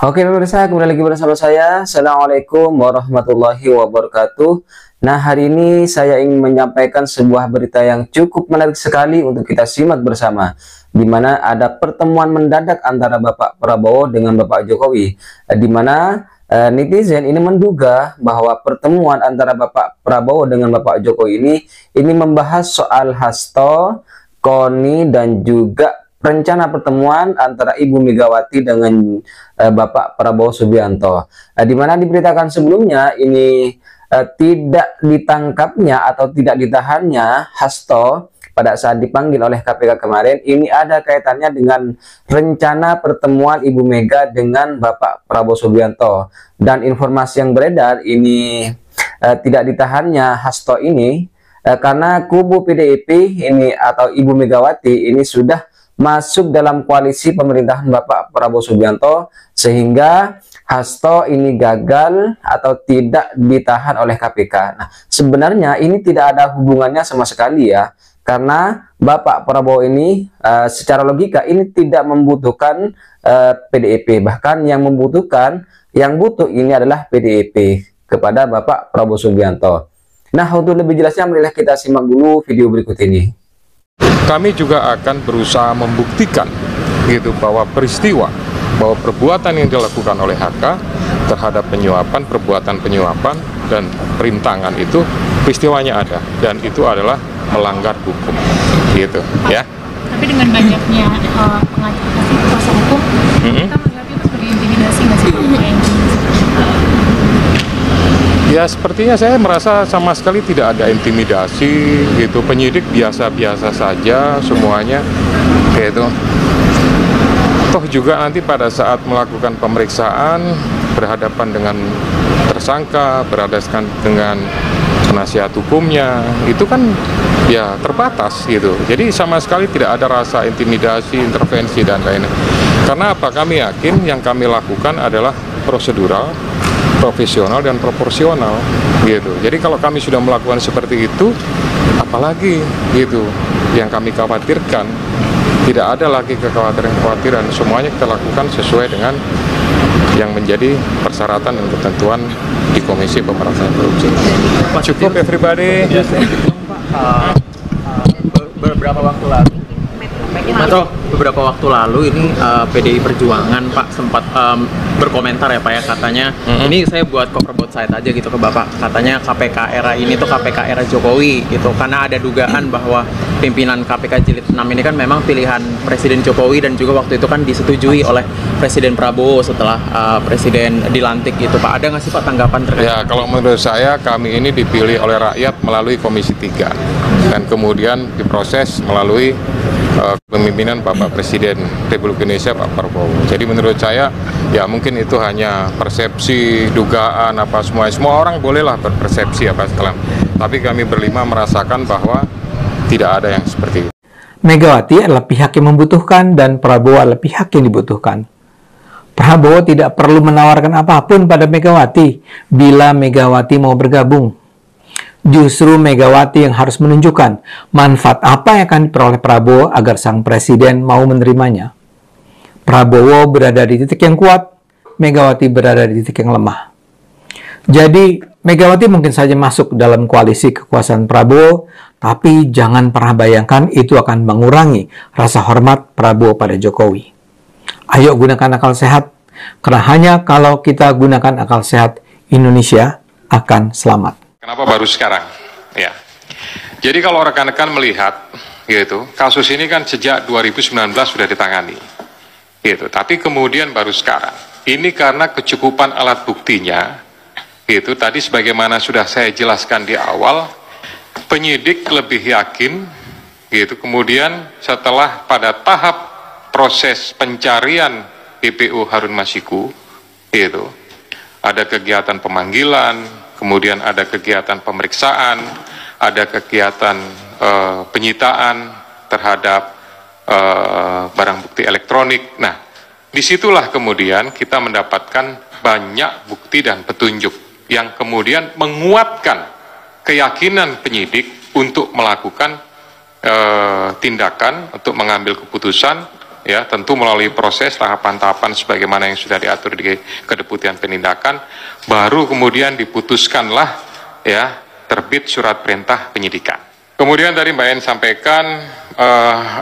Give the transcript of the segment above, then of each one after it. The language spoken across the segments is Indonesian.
Oke pemirsa, kembali lagi bersama saya. Assalamualaikum warahmatullahi wabarakatuh. Nah, hari ini saya ingin menyampaikan sebuah berita yang cukup menarik sekali untuk kita simak bersama, di mana ada pertemuan mendadak antara Bapak Prabowo dengan Bapak Jokowi, di mana netizen ini menduga bahwa pertemuan antara Bapak Prabowo dengan Bapak Jokowi ini membahas soal hasto, KONI, dan juga rencana pertemuan antara Ibu Megawati dengan Bapak Prabowo Subianto. Di mana diberitakan sebelumnya ini tidak ditangkapnya atau tidak ditahannya Hasto pada saat dipanggil oleh KPK kemarin, ini ada kaitannya dengan rencana pertemuan Ibu Mega dengan Bapak Prabowo Subianto. Dan informasi yang beredar ini tidak ditahannya Hasto ini karena kubu PDIP ini atau Ibu Megawati ini sudah masuk dalam koalisi pemerintahan Bapak Prabowo Subianto, sehingga Hasto ini gagal atau tidak ditahan oleh KPK. Nah, sebenarnya ini tidak ada hubungannya sama sekali ya, karena Bapak Prabowo ini secara logika ini tidak membutuhkan PDIP, bahkan yang membutuhkan, yang butuh ini adalah PDIP kepada Bapak Prabowo Subianto. Nah, untuk lebih jelasnya marilah kita simak dulu video berikut ini. Kami juga akan berusaha membuktikan gitu bahwa perbuatan yang dilakukan oleh HK terhadap penyuapan, perbuatan penyuapan dan perintangan itu peristiwanya ada, dan itu adalah melanggar hukum gitu ya. Tapi dengan banyaknya pengajak kuasa hukum, kita melihat itu sebagai intimidasi nggak sih? Ya, sepertinya saya merasa sama sekali tidak ada intimidasi gitu. Penyidik biasa-biasa saja semuanya gitu. Toh juga nanti pada saat melakukan pemeriksaan berhadapan dengan tersangka, berhadapan dengan penasihat hukumnya, itu kan ya terbatas gitu. Jadi sama sekali tidak ada rasa intimidasi, intervensi dan lain-lain. Karena apa? Kami yakin yang kami lakukan adalah prosedural, profesional dan proporsional gitu. Jadi kalau kami sudah melakukan seperti itu, apalagi gitu yang kami khawatirkan. Tidak ada lagi kekhawatiran-kekhawatiran, semuanya kita lakukan sesuai dengan yang menjadi persyaratan dan ketentuan di Komisi Pemberantasan Korupsi. Cukup everybody. Beberapa waktu lalu ini PDI Perjuangan Pak sempat berkomentar ya Pak ya, katanya ini saya buat cover both side aja gitu ke Bapak, katanya KPK era ini tuh KPK era Jokowi gitu, karena ada dugaan bahwa pimpinan KPK jilid 6 ini kan memang pilihan Presiden Jokowi dan juga waktu itu kan disetujui oleh Presiden Prabowo setelah Presiden dilantik gitu Pak. Ada nggak sih Pak tanggapan terkait? Ya, kalau menurut saya kami ini dipilih oleh rakyat melalui Komisi 3 dan kemudian diproses melalui kepemimpinan Bapak Presiden Republik Indonesia Pak Prabowo. Jadi menurut saya ya mungkin itu hanya persepsi, dugaan apa semua orang bolehlah berpersepsi apa segala. Tapi kami berlima merasakan bahwa tidak ada yang seperti itu. Megawati adalah pihak yang membutuhkan dan Prabowo adalah pihak yang dibutuhkan. Prabowo tidak perlu menawarkan apapun pada Megawati bila Megawati mau bergabung. Justru Megawati yang harus menunjukkan manfaat apa yang akan diperoleh Prabowo agar sang presiden mau menerimanya. Prabowo berada di titik yang kuat, Megawati berada di titik yang lemah. Jadi, Megawati mungkin saja masuk dalam koalisi kekuasaan Prabowo, tapi jangan pernah bayangkan itu akan mengurangi rasa hormat Prabowo pada Jokowi. Ayo gunakan akal sehat, karena hanya kalau kita gunakan akal sehat, Indonesia akan selamat. Kenapa baru sekarang? Ya. Jadi kalau rekan-rekan melihat gitu, kasus ini kan sejak 2019 sudah ditangani. Gitu. Tapi kemudian baru sekarang. Ini karena kecukupan alat buktinya. Gitu. Tadi sebagaimana sudah saya jelaskan di awal, penyidik lebih yakin gitu. Kemudian setelah pada tahap proses pencarian PPU Harun Masiku gitu. Ada kegiatan pemanggilan, kemudian ada kegiatan pemeriksaan, ada kegiatan penyitaan terhadap barang bukti elektronik. Nah, disitulah kemudian kita mendapatkan banyak bukti dan petunjuk yang kemudian menguatkan keyakinan penyidik untuk melakukan tindakan, untuk mengambil keputusan ya tentu melalui proses tahapan-tahapan sebagaimana yang sudah diatur di Kedeputian Penindakan, baru kemudian diputuskanlah ya terbit surat perintah penyidikan. Kemudian tadi Mbak En sampaikan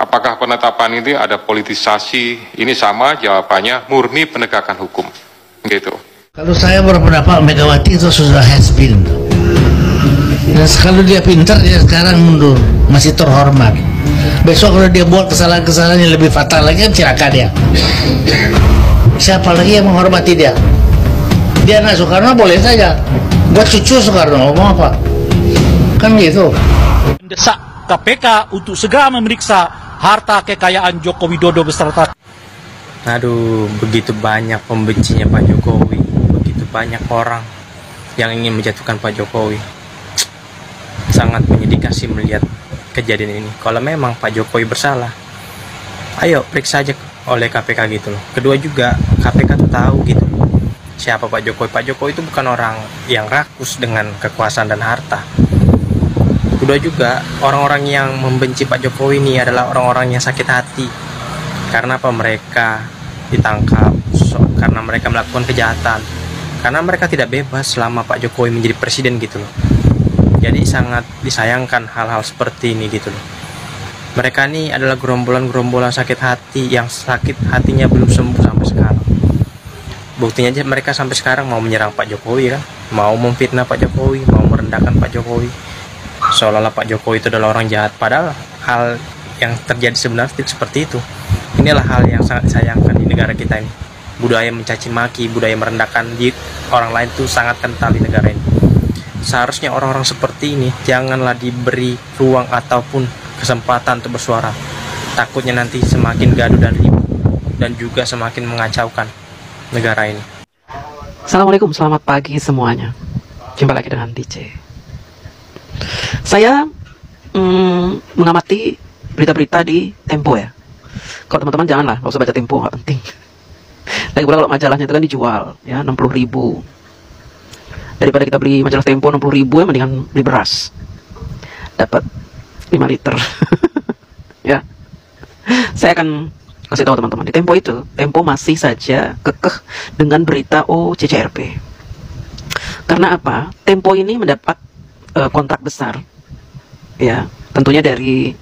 apakah penetapan ini ada politisasi? Ini sama jawabannya, murni penegakan hukum, gitu. Kalau saya berpendapat Megawati itu sudah has been. Dan kalau dia pintar, dia sekarang mundur, masih terhormat. Besok kalau dia buat kesalahan-kesalahan yang lebih fatal lagi, kan celaka dia. Siapa lagi yang menghormati dia? Dia anak Soekarno boleh saja. Buat cucu Soekarno, ngomong apa? Kan gitu. Mendesak KPK untuk segera memeriksa harta kekayaan Joko Widodo beserta. Aduh, begitu banyak pembencinya Pak Jokowi, begitu banyak orang yang ingin menjatuhkan Pak Jokowi. Sangat menyedihkan sih melihat kejadian ini. Kalau memang Pak Jokowi bersalah, ayo periksa aja oleh KPK gitu loh. Kedua juga KPK tuh tahu gitu siapa Pak Jokowi. Pak Jokowi itu bukan orang yang rakus dengan kekuasaan dan harta. Kedua juga orang-orang yang membenci Pak Jokowi ini adalah orang-orang yang sakit hati. Karena apa? Mereka ditangkap karena mereka melakukan kejahatan, karena mereka tidak bebas selama Pak Jokowi menjadi presiden gitu loh. Jadi sangat disayangkan hal-hal seperti ini gitu loh. Mereka ini adalah gerombolan-gerombolan sakit hati yang sakit hatinya belum sembuh sampai sekarang. Buktinya aja mereka sampai sekarang mau menyerang Pak Jokowi kan, mau memfitnah Pak Jokowi, mau merendahkan Pak Jokowi, seolah-olah Pak Jokowi itu adalah orang jahat. Padahal hal yang terjadi sebenarnya tidak seperti itu. Inilah hal yang sangat disayangkan di negara kita ini. Budaya mencaci maki, budaya merendahkan di orang lain itu sangat kental di negara ini. Seharusnya orang-orang seperti ini janganlah diberi ruang ataupun kesempatan untuk bersuara. Takutnya nanti semakin gaduh dan ribut, dan juga semakin mengacaukan negara ini. Assalamualaikum, selamat pagi semuanya. Jumpa lagi dengan DJ. Saya mengamati berita-berita di Tempo ya. Kalau teman-teman janganlah, nggak usah baca Tempo, nggak penting. Lagi pula kalau majalahnya itu kan dijual ya 60.000. Daripada kita beli majalah Tempo 60.000 ya mendingan beli beras. Dapat 5 liter. Ya. Saya akan kasih tahu teman-teman, di Tempo itu, Tempo masih saja kekeh dengan berita OCCRP. Karena apa? Tempo ini mendapat kontrak besar. Ya, tentunya dari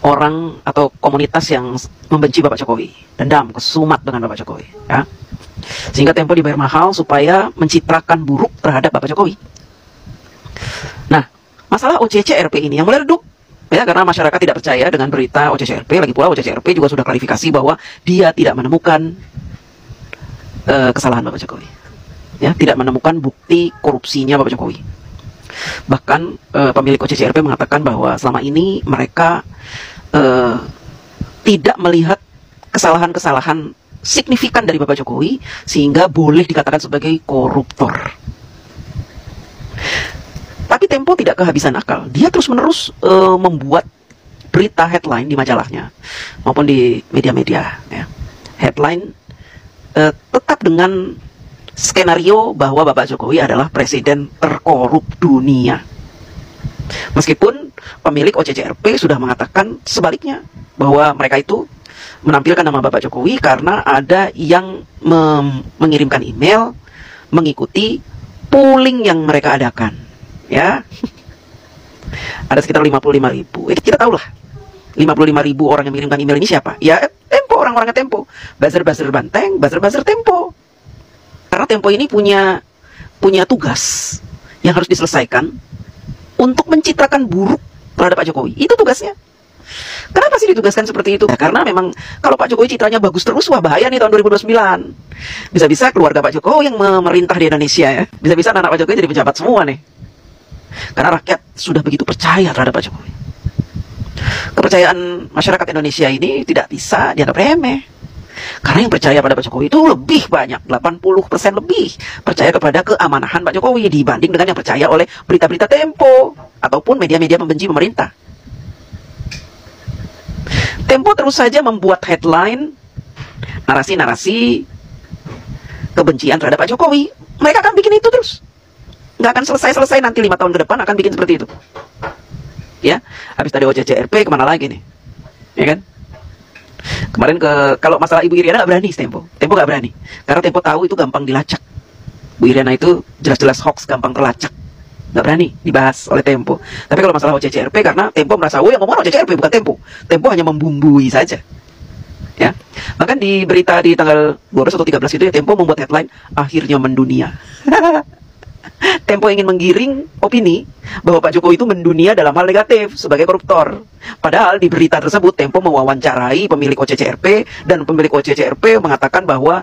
orang atau komunitas yang membenci Bapak Jokowi, dendam, kesumat dengan Bapak Jokowi, ya. Sehingga Tempo dibayar mahal supaya mencitrakan buruk terhadap Bapak Jokowi. Nah, masalah OCCRP ini yang mulai redup, ya, karena masyarakat tidak percaya dengan berita OCCRP. Lagi pula OCCRP juga sudah klarifikasi bahwa dia tidak menemukan kesalahan Bapak Jokowi, ya, tidak menemukan bukti korupsinya Bapak Jokowi. Bahkan pemilik OCCRP mengatakan bahwa selama ini mereka tidak melihat kesalahan-kesalahan signifikan dari Bapak Jokowi sehingga boleh dikatakan sebagai koruptor. Tapi Tempo tidak kehabisan akal. Dia terus-menerus membuat berita headline di majalahnya maupun di media-media, ya. Headline tetap dengan skenario bahwa Bapak Jokowi adalah presiden terkorup dunia. Meskipun pemilik OCCRP sudah mengatakan sebaliknya, bahwa mereka itu menampilkan nama Bapak Jokowi karena ada yang mengirimkan email mengikuti polling yang mereka adakan, ya. Ada sekitar 55.000. Kita tahu lah 55.000 orang yang mengirimkan email ini siapa? Ya Tempo, orang-orangnya Tempo. Buzzer-buzzer Banteng, buzzer-buzzer Tempo. Karena Tempo ini punya tugas yang harus diselesaikan untuk mencitrakan buruk terhadap Pak Jokowi. Itu tugasnya. Kenapa sih ditugaskan seperti itu? Ya, karena memang kalau Pak Jokowi citranya bagus terus, wah bahaya nih tahun 2029. Bisa-bisa keluarga Pak Jokowi yang memerintah di Indonesia, ya. Bisa-bisa anak Pak Jokowi jadi pejabat semua nih. Karena rakyat sudah begitu percaya terhadap Pak Jokowi. Kepercayaan masyarakat Indonesia ini tidak bisa dianggap remeh. Karena yang percaya pada Pak Jokowi itu lebih banyak, 80% lebih percaya kepada keamanahan Pak Jokowi dibanding dengan yang percaya oleh berita-berita Tempo ataupun media-media pembenci pemerintah. Tempo terus saja membuat headline, narasi-narasi kebencian terhadap Pak Jokowi. Mereka akan bikin itu terus. Nggak akan selesai-selesai, nanti 5 tahun ke depan akan bikin seperti itu. Ya, habis tadi OCCRP kemana lagi nih? Ya kan? Kemarin kalau masalah Ibu Iriana nggak berani Tempo nggak berani, karena Tempo tahu itu gampang dilacak. Bu Iriana itu jelas-jelas hoax, gampang terlacak, nggak berani dibahas oleh Tempo. Tapi kalau masalah OCCRP, karena Tempo merasa, yang ngomong OCCRP bukan Tempo hanya membumbui saja. Ya, bahkan di berita di tanggal 12 atau 13 itu ya, Tempo membuat headline akhirnya mendunia. Tempo ingin menggiring opini bahwa Pak Jokowi itu mendunia dalam hal negatif sebagai koruptor. Padahal di berita tersebut Tempo mewawancarai pemilik OCCRP, dan pemilik OCCRP mengatakan bahwa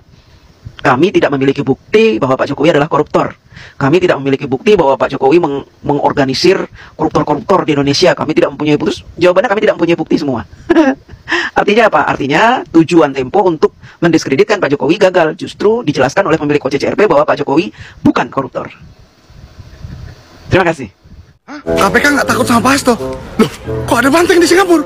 kami tidak memiliki bukti bahwa Pak Jokowi adalah koruptor. Kami tidak memiliki bukti bahwa Pak Jokowi mengorganisir koruptor-koruptor di Indonesia. Kami tidak mempunyai bukti. Jawabannya, kami tidak mempunyai bukti semua. Artinya apa? Artinya tujuan Tempo untuk mendiskreditkan Pak Jokowi gagal. Justru dijelaskan oleh pemilik OCCRP bahwa Pak Jokowi bukan koruptor. Terima kasih. Hah? KPK nggak takut sama Pak Hasto? Loh, kok ada banteng di Singapura?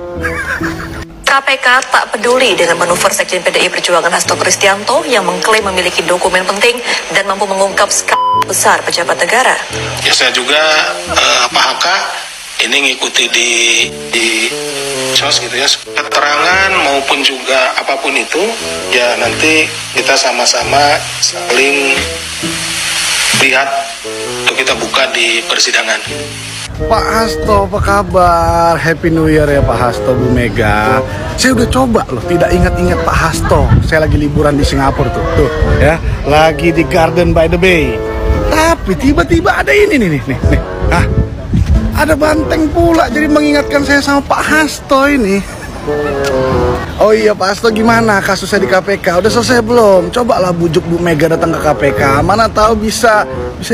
KPK tak peduli dengan manuver Sekjen PDI Perjuangan Hasto Kristianto yang mengklaim memiliki dokumen penting dan mampu mengungkap skandal besar pejabat negara. Ya, saya juga Pak HK ini ngikuti di sos gitu ya, keterangan maupun juga apapun itu ya, nanti kita sama-sama saling lihat untuk kita buka di persidangan. Pak Hasto, apa kabar? Happy New Year ya Pak Hasto, Bu Mega. Saya udah coba loh, tidak ingat-ingat Pak Hasto. Saya lagi liburan di Singapura tuh ya, lagi di Garden by the Bay. Tapi tiba-tiba ada ini nih. Hah? Ada banteng pula, jadi mengingatkan saya sama Pak Hasto ini. Oh iya Pak Hasto, gimana kasusnya di KPK? Udah selesai belum? Cobalah bujuk Bu Mega datang ke KPK. Mana tahu bisa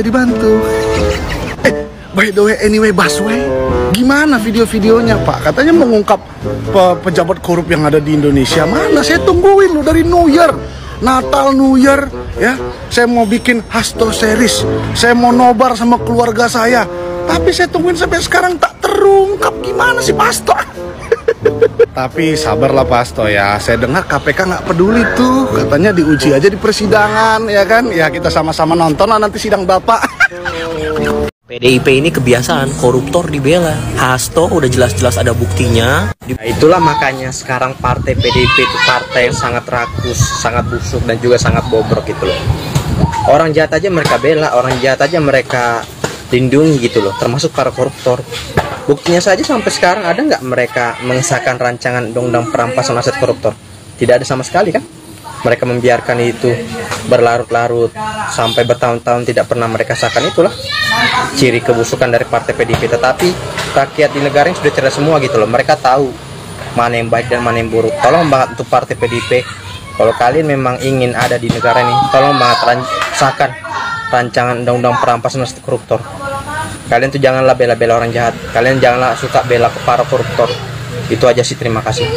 dibantu. By the way, anyway, Busway, gimana video-videonya Pak? Katanya mengungkap pejabat korup yang ada di Indonesia. Mana? Saya tungguin lo dari New Year, Natal, New Year, ya. Saya mau bikin Hasto series. Saya mau nobar sama keluarga saya. Tapi saya tungguin sampai sekarang tak terungkap. Gimana sih Pak Hasto? Tapi sabarlah Pak Hasto ya. Saya dengar KPK nggak peduli tuh. Katanya diuji aja di persidangan, ya kan? Ya kita sama-sama nonton lah nanti sidang Bapak. PDIP ini kebiasaan koruptor dibela. Hasto udah jelas-jelas ada buktinya. Nah, itulah makanya sekarang partai PDIP itu partai yang sangat rakus, sangat busuk, dan juga sangat bobrok gitu loh. Orang jahat aja mereka bela, orang jahat aja mereka lindungi gitu loh, termasuk para koruptor. Buktinya saja sampai sekarang ada nggak mereka mengesahkan rancangan undang-undang perampasan aset koruptor? Tidak ada sama sekali kan? Mereka membiarkan itu berlarut-larut sampai bertahun-tahun tidak pernah mereka sahkan. Itulah ciri kebusukan dari partai PDIP. Tetapi rakyat di negara ini sudah cerdas semua gitu loh. Mereka tahu mana yang baik dan mana yang buruk. Tolong banget untuk partai PDIP, kalau kalian memang ingin ada di negara ini, tolong banget sahkan rancangan undang-undang perampasan aset koruptor. Kalian tuh janganlah bela-bela orang jahat. Kalian janganlah suka bela para koruptor. Itu aja sih, terima kasih.